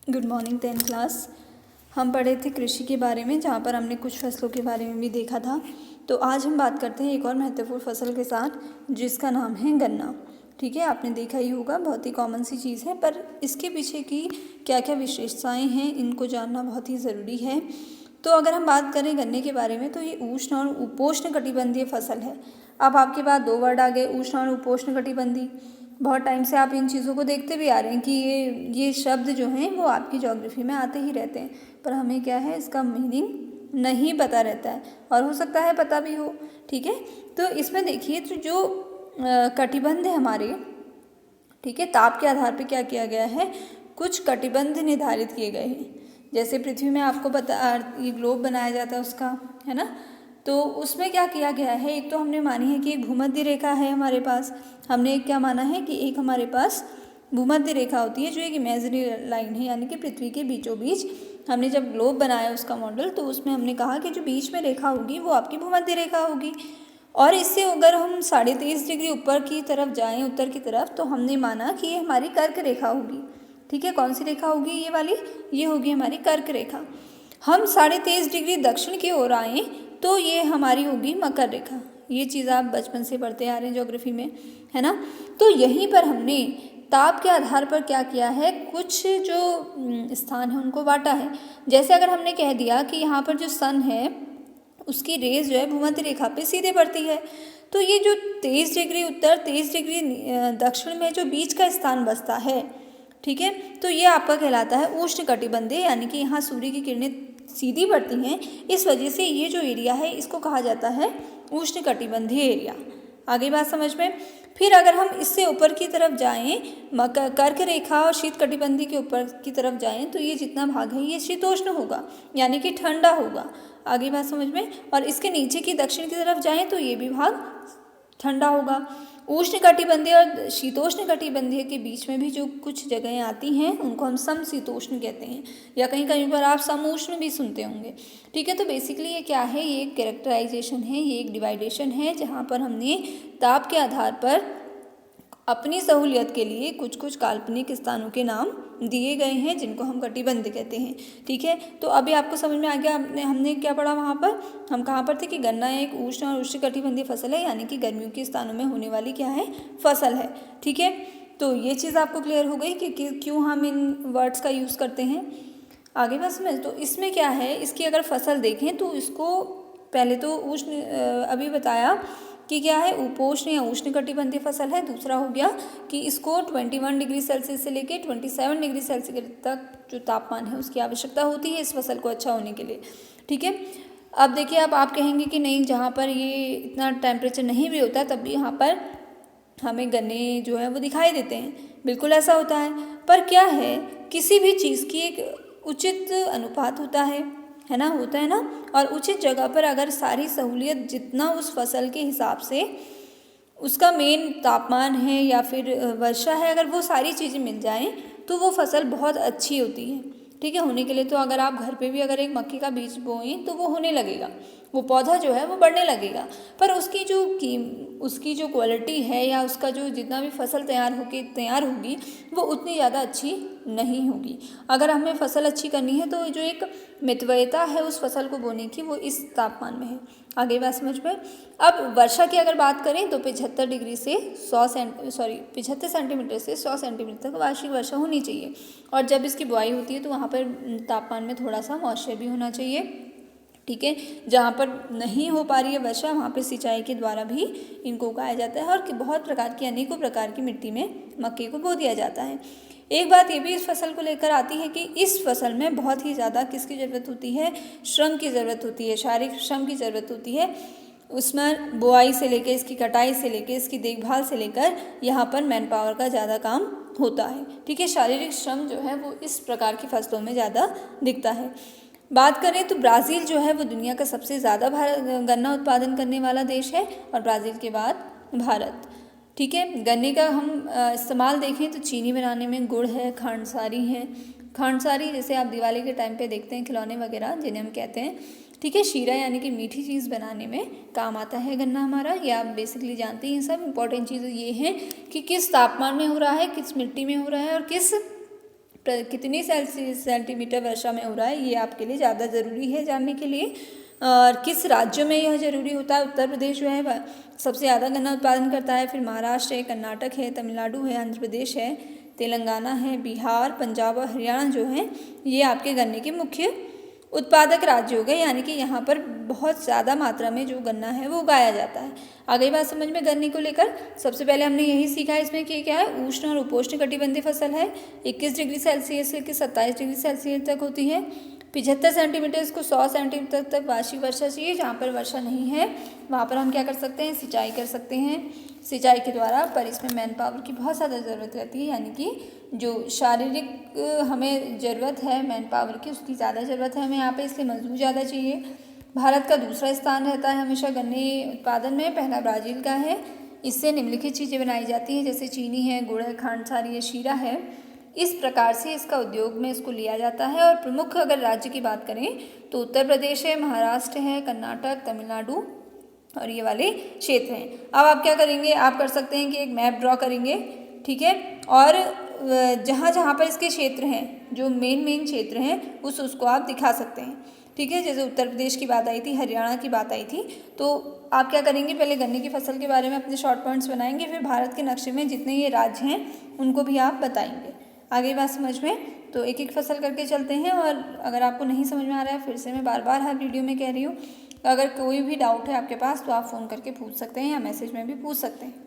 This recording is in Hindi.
Good morning 10th class. हम पढ़े थे कृषि के बारे में, जहाँ पर हमने कुछ फसलों के बारे में भी देखा था। तो आज हम बात करते हैं एक और महत्वपूर्ण फसल के साथ, जिसका नाम है गन्ना। ठीक है, आपने देखा ही होगा, बहुत ही कॉमन सी चीज़ है, पर इसके पीछे की क्या क्या विशेषताएं हैं इनको जानना बहुत ही ज़रूरी है। तो अगर हम बात करें गन्ने के बारे में, तो ये उष्ण और उपोष्ण कटिबंधीय फसल है। अब आपके पास दो वर्ड आ गए, उष्ण और उपोष्ण कटिबंधी। बहुत टाइम से आप इन चीज़ों को देखते भी आ रहे हैं कि ये शब्द जो हैं वो आपकी ज्योग्राफी में आते ही रहते हैं, पर हमें क्या है, इसका मीनिंग नहीं पता रहता है, और हो सकता है पता भी हो। ठीक है, तो इसमें देखिए, तो जो कटिबंध है हमारे, ठीक है, ताप के आधार पर क्या किया गया है, कुछ कटिबंध निर्धारित किए गए हैं। जैसे पृथ्वी में आपको पता, ये ग्लोब बनाया जाता है उसका, है ना, तो उसमें क्या किया गया है, एक तो हमने मानी है कि एक भूमध्य रेखा है हमारे पास। हमने एक क्या माना है कि एक हमारे पास भूमध्य रेखा होती है, जो एक इमेजिनरी लाइन है, यानी कि पृथ्वी के बीचों बीच। हमने जब ग्लोब बनाया उसका मॉडल, तो उसमें हमने कहा कि जो बीच में रेखा होगी वो आपकी भूमध्य रेखा होगी। और इससे अगर हम 23.5 डिग्री ऊपर की तरफ जाएं, उत्तर की तरफ, तो हमने माना कि ये हमारी कर्क रेखा होगी। ठीक है, कौन सी रेखा होगी ये वाली, ये होगी हमारी कर्क रेखा। हम 23.5 डिग्री दक्षिण की ओर आएँ तो ये हमारी होगी मकर रेखा। ये चीज़ आप बचपन से पढ़ते आ रहे हैं ज्योग्राफी में, है ना। तो यहीं पर हमने ताप के आधार पर क्या किया है, कुछ जो स्थान है उनको बांटा है। जैसे अगर हमने कह दिया कि यहाँ पर जो सन है उसकी रेज जो है भूमध्य रेखा पे सीधे पड़ती है, तो ये जो 23 डिग्री उत्तर 23 डिग्री दक्षिण में जो बीच का स्थान बचता है, ठीक है, तो ये आपका कहलाता है उष्ण कटिबंधीय, यानी कि यहाँ सूर्य की किरणें सीधी पड़ती हैं, इस वजह से ये जो एरिया है इसको कहा जाता है उष्ण कटिबंधीय एरिया। आगे बात समझ में। फिर अगर हम इससे ऊपर की तरफ जाएं, कर्क रेखा और शीत कटिबंधी के ऊपर की तरफ जाएं, तो ये जितना भाग है ये शीतोष्ण होगा, यानी कि ठंडा होगा। आगे बात समझ में। और इसके नीचे की दक्षिण की तरफ जाएं तो ये भी भाग ठंडा होगा। उष्ण कटिबंधीय और शीतोष्ण कटिबंधीय के बीच में भी जो कुछ जगहें आती हैं उनको हम समशीतोष्ण कहते हैं, या कहीं कहीं पर आप समउष्ण भी सुनते होंगे। ठीक है, तो बेसिकली ये क्या है, ये एक कैरेक्टराइजेशन है, ये एक डिवाइडेशन है, जहाँ पर हमने ताप के आधार पर अपनी सहूलियत के लिए कुछ कुछ काल्पनिक स्थानों के नाम दिए गए हैं, जिनको हम कटिबंध कहते हैं। ठीक है, तो अभी आपको समझ में आ गया हमने क्या पढ़ा वहाँ पर, हम कहाँ पर थे कि गन्ना एक उष्ण और उष्ण कटिबंधीय फसल है, यानी कि गर्मियों के स्थानों में होने वाली क्या है, फसल है। ठीक है, तो ये चीज़ आपको क्लियर हो गई कि क्यों हम इन वर्ड्स का यूज़ करते हैं। आगे बात समझ। तो इसमें क्या है, इसकी अगर फसल देखें तो इसको पहले तो उष्ण अभी बताया कि क्या है, उपोष्ण या उष्ण कटिबंधीय फसल है। दूसरा हो गया कि इसको 21 डिग्री सेल्सियस से लेकर 27 डिग्री सेल्सियस तक जो तापमान है उसकी आवश्यकता होती है इस फसल को अच्छा होने के लिए। ठीक है, अब देखिए, अब आप कहेंगे कि नहीं, जहाँ पर ये इतना टेम्परेचर नहीं भी होता तब भी यहाँ पर हमें गन्ने जो है वो दिखाई देते हैं। बिल्कुल ऐसा होता है, पर क्या है, किसी भी चीज़ की एक उचित अनुपात होता है ना, होता है ना। और उचित जगह पर अगर सारी सहूलियत जितना उस फसल के हिसाब से उसका मेन तापमान है या फिर वर्षा है, अगर वो सारी चीज़ें मिल जाएं तो वो फसल बहुत अच्छी होती है। ठीक है, होने के लिए तो अगर आप घर पे भी अगर एक मक्के का बीज बोएं तो वो होने लगेगा, वो पौधा जो है वो बढ़ने लगेगा, पर उसकी जो क्वालिटी है या उसका जो जितना भी फसल तैयार होगी वो उतनी ज़्यादा अच्छी नहीं होगी। अगर हमें फसल अच्छी करनी है तो जो एक मितव्ययता है उस फसल को बोने की, वो इस तापमान में है। आगे बात समझ में। अब वर्षा की अगर बात करें तो 75 डिग्री से 75 सेंटीमीटर से 100 सेंटीमीटर तक वार्षिक वर्षा होनी चाहिए। और जब इसकी बुआई होती है तो वहाँ पर तापमान में थोड़ा सा मॉइस्चर भी होना चाहिए। ठीक है, जहाँ पर नहीं हो पा रही है वर्षा, वहाँ पर सिंचाई के द्वारा भी इनको उगाया जाता है, और बहुत प्रकार की, अनेकों प्रकार की मिट्टी में मक्के को बो दिया जाता है। एक बात ये भी इस फसल को लेकर आती है कि इस फसल में बहुत ही ज़्यादा किसकी ज़रूरत होती है, श्रम की ज़रूरत होती है, शारीरिक श्रम की ज़रूरत होती है। उसमें बुआई से लेकर इसकी कटाई से लेकर इसकी देखभाल से लेकर यहाँ पर मैन पावर का ज़्यादा काम होता है। ठीक है, शारीरिक श्रम जो है वो इस प्रकार की फसलों में ज़्यादा दिखता है। बात करें तो ब्राज़ील जो है वो दुनिया का सबसे ज़्यादा गन्ना उत्पादन करने वाला देश है, और ब्राज़ील के बाद भारत। ठीक है, गन्ने का हम इस्तेमाल देखें तो चीनी बनाने में, गुड़ है, खांडसारी है। खांडसारी जैसे आप दिवाली के टाइम पे देखते हैं, खिलौने वगैरह जिन्हें हम कहते हैं। ठीक है, शीरा यानी कि मीठी चीज़ बनाने में काम आता है गन्ना हमारा, ये आप बेसिकली जानते हैं। सब इंपॉर्टेंट चीज़ें ये हैं कि किस तापमान में हो रहा है, किस मिट्टी में हो रहा है, और किस कितनी सेंटीमीटर वर्षा में हो रहा है, ये आपके लिए ज़्यादा ज़रूरी है जानने के लिए। और किस राज्य में यह ज़रूरी होता है, उत्तर प्रदेश जो है वह सबसे ज़्यादा गन्ना उत्पादन करता है, फिर महाराष्ट्र है, कर्नाटक है, तमिलनाडु है, आंध्र प्रदेश है, तेलंगाना है, बिहार, पंजाब और हरियाणा जो है ये आपके गन्ने के मुख्य उत्पादक राज्य हो गए, यानी कि यहाँ पर बहुत ज़्यादा मात्रा में जो गन्ना है वो उगाया जाता है। आ गई बात समझ में गन्ने को लेकर। सबसे पहले हमने यही सीखा है इसमें कि क्या है, उष्ण और उपोष्ण कटिबंधीय फसल है। 21 डिग्री सेल्सियस से 27 डिग्री सेल्सियस तक होती है। 75 सेंटीमीटर इसको 100 सेंटीमीटर तक वार्षिक वर्षा चाहिए। जहाँ पर वर्षा नहीं है वहाँ पर हम क्या कर सकते हैं, सिंचाई कर सकते हैं सिंचाई के द्वारा, पर इसमें मैन पावर की बहुत ज़्यादा ज़रूरत रहती है, यानी कि जो शारीरिक हमें ज़रूरत है मैन पावर की उसकी ज़्यादा ज़रूरत है हमें यहाँ पे, इसलिए मजदूर ज़्यादा चाहिए। भारत का दूसरा स्थान रहता है हमेशा गन्ने उत्पादन में, पहला ब्राज़ील का है। इससे निम्नलिखित चीज़ें बनाई जाती हैं, जैसे चीनी है, गुड़ है, खांड सारी है, शीरा है। इस प्रकार से इसका उद्योग में इसको लिया जाता है। और प्रमुख अगर राज्य की बात करें तो उत्तर प्रदेश है, महाराष्ट्र है, कर्नाटक, तमिलनाडु और ये वाले क्षेत्र हैं। अब आप क्या करेंगे, आप कर सकते हैं कि एक मैप ड्रॉ करेंगे, ठीक है, और जहाँ जहाँ पर इसके क्षेत्र हैं, जो मेन क्षेत्र हैं उसको आप दिखा सकते हैं, ठीक है। जैसे उत्तर प्रदेश की बात आई थी, हरियाणा की बात आई थी, तो आप क्या करेंगे, पहले गन्ने की फसल के बारे में अपने शॉर्ट पॉइंट्स बनाएंगे, फिर भारत के नक्शे में जितने ये राज्य हैं उनको भी आप बताएंगे। आगे बात समझ में, तो एक एक फसल करके चलते हैं। और अगर आपको नहीं समझ में आ रहा है, फिर से मैं बार बार हर वीडियो में कह रही हूँ, अगर कोई भी डाउट है आपके पास तो आप फ़ोन करके पूछ सकते हैं या मैसेज में भी पूछ सकते हैं।